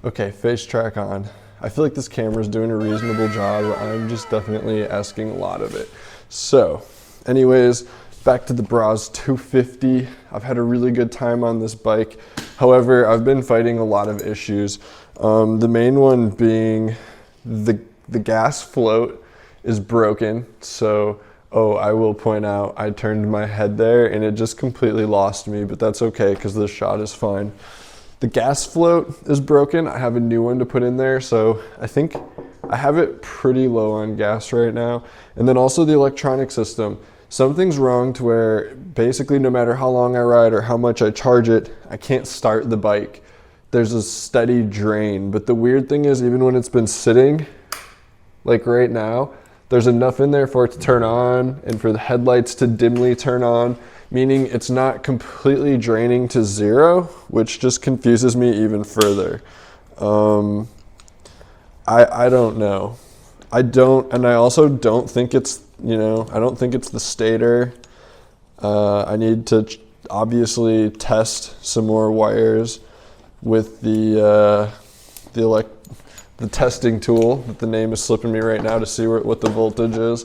Okay, face track on. I feel like this camera is doing a reasonable job. I'm just definitely asking a lot of it. So, anyways, back to the Brozz 250. I've had a really good time on this bike. However, I've been fighting a lot of issues. The main one being the gas float is broken. So, I will point out, I turned my head there and it just completely lost me, but that's okay because this shot is fine. The gas float is broken. I have a new one to put in there, so I think I have it pretty low on gas right now. And then also the electronic system. Something's wrong to where basically no matter how long I ride or how much I charge it, I can't start the bike. There's a steady drain. But the weird thing is, even when it's been sitting, like right now, there's enough in there for it to turn on and for the headlights to dimly turn on, meaning it's not completely draining to zero, which just confuses me even further. I don't know. And I also don't think it's, I don't think it's the stator. I need to obviously test some more wires with the testing tool that the name is slipping me right now to see what the voltage is.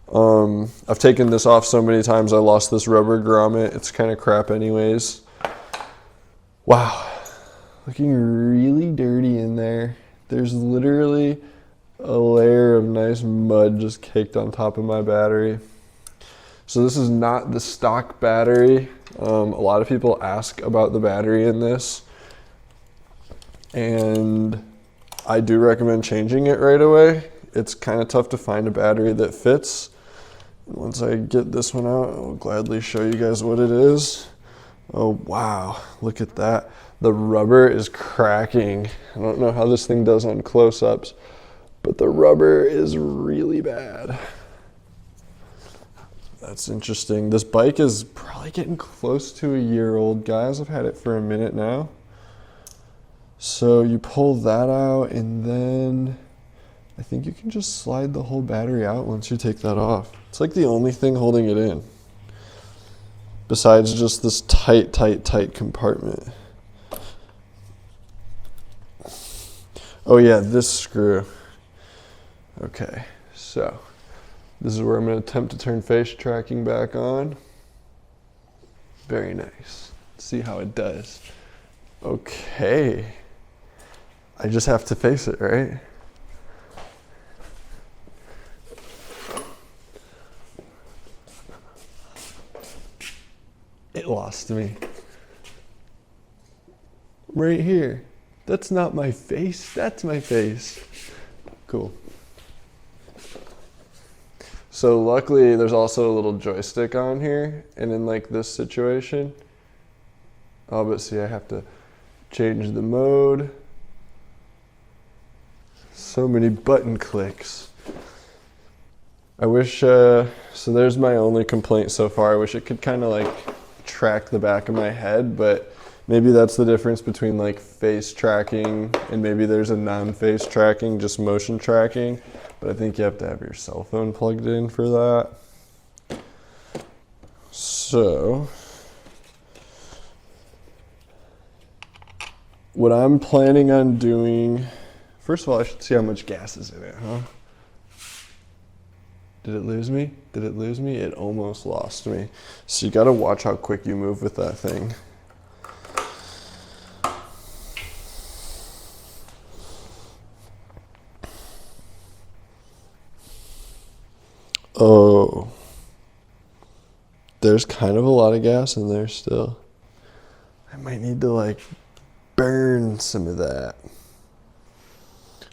I've taken this off so many times I lost this rubber grommet. It's kind of crap anyways. Wow, looking really dirty in there. There's literally a layer of nice mud just caked on top of my battery. So this is not the stock battery. A lot of people ask about the battery in this, and I do recommend changing it right away. It's kind of tough to find a battery that fits. Once I get this one out, I'll gladly show you guys what it is. Oh wow, look at that. The rubber is cracking. I don't know how this thing does on close-ups, but the rubber is really bad. That's interesting. This bike is probably getting close to a year old, guys. I've had it for a minute now. So you pull that out, and then I think you can just slide the whole battery out once you take that off. It's like the only thing holding it in, besides just this tight compartment. Oh yeah, this screw. Okay, so this is where I'm going to attempt to turn face tracking back on. Very nice. Let's see how it does. Okay. I just have to face it, right? It lost me. Right here. That's not my face, that's my face. Cool. So luckily there's also a little joystick on here, and in like this situation, but see, I have to change the mode. So many button clicks. I wish, so there's my only complaint so far. I wish it could kind of like track the back of my head, but maybe that's the difference between like face tracking and maybe there's a non-face tracking, just motion tracking. But I think you have to have your cell phone plugged in for that. So what I'm planning on doing, first of all, I should see how much gas is in it, huh? Did it lose me? Did it lose me? It almost lost me. So you gotta watch how quick you move with that thing. Oh, there's kind of a lot of gas in there still. I might need to like burn some of that.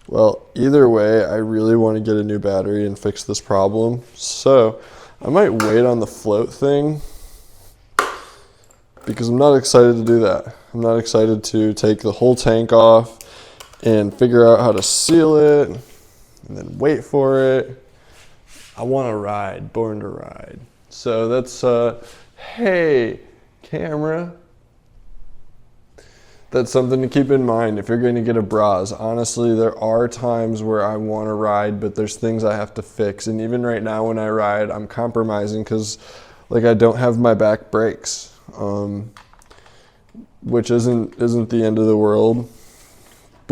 Well, either way, I really want to get a new battery and fix this problem. So I might wait on the float thing because I'm not excited to do that. I'm not excited to take the whole tank off and figure out how to seal it and then wait for it. I want to ride, born to ride. So that's, hey, camera. That's something to keep in mind if you're going to get a Brozz. Honestly, there are times where I want to ride, but there's things I have to fix. And even right now when I ride, I'm compromising because like I don't have my back brakes, which isn't the end of the world.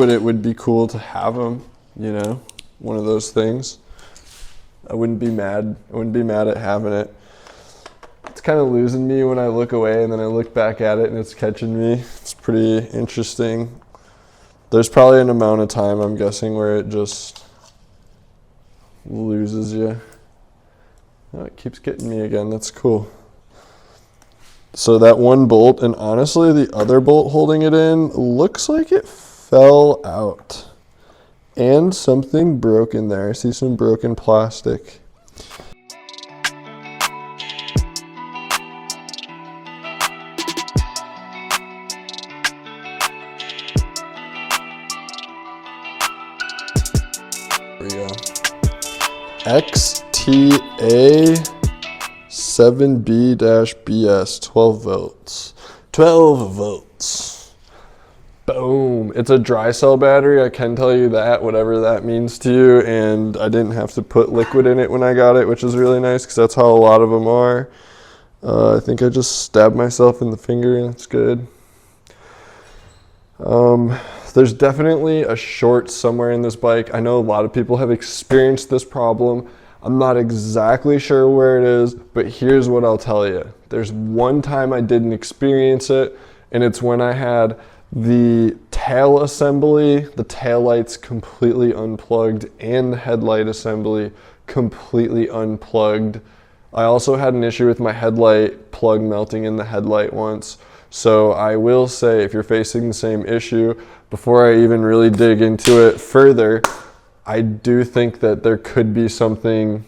but it would be cool to have them, you know, one of those things. I wouldn't be mad at having it. It's kind of losing me when I look away and then I look back at it and it's catching me. It's pretty interesting. There's probably an amount of time, I'm guessing, where it just loses you. Oh, it keeps getting me again. That's cool. So that one bolt, and honestly the other bolt holding it in, looks like it fell out. And something broke in there. I see some broken plastic. There we go. XTA 7B-BS, 12 volts. 12 volts. Boom. It's a dry cell battery, I can tell you that, whatever that means to you. And I didn't have to put liquid in it when I got it, which is really nice because that's how a lot of them are. I think I just stabbed myself in the finger and it's good. There's definitely a short somewhere in this bike. I know a lot of people have experienced this problem. I'm not exactly sure where it is, but here's what I'll tell you. There's one time I didn't experience it, and it's when I had the tail assembly, the tail lights completely unplugged, and the headlight assembly completely unplugged. I also had an issue with my headlight plug melting in the headlight once. So I will say, if you're facing the same issue, before I even really dig into it further, I do think that there could be something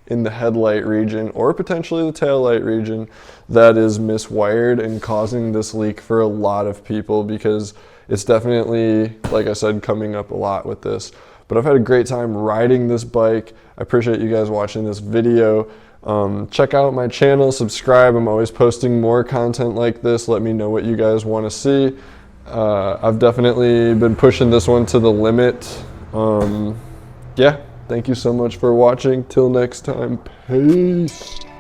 in the headlight region or potentially the taillight region that is miswired and causing this leak for a lot of people, because it's definitely, like I said, coming up a lot with this. But I've had a great time riding this bike. I appreciate you guys watching this video. Check out my channel, subscribe. I'm always posting more content like this. Let me know what you guys want to see. I've definitely been pushing this one to the limit. Yeah, thank you so much for watching. Till next time, peace.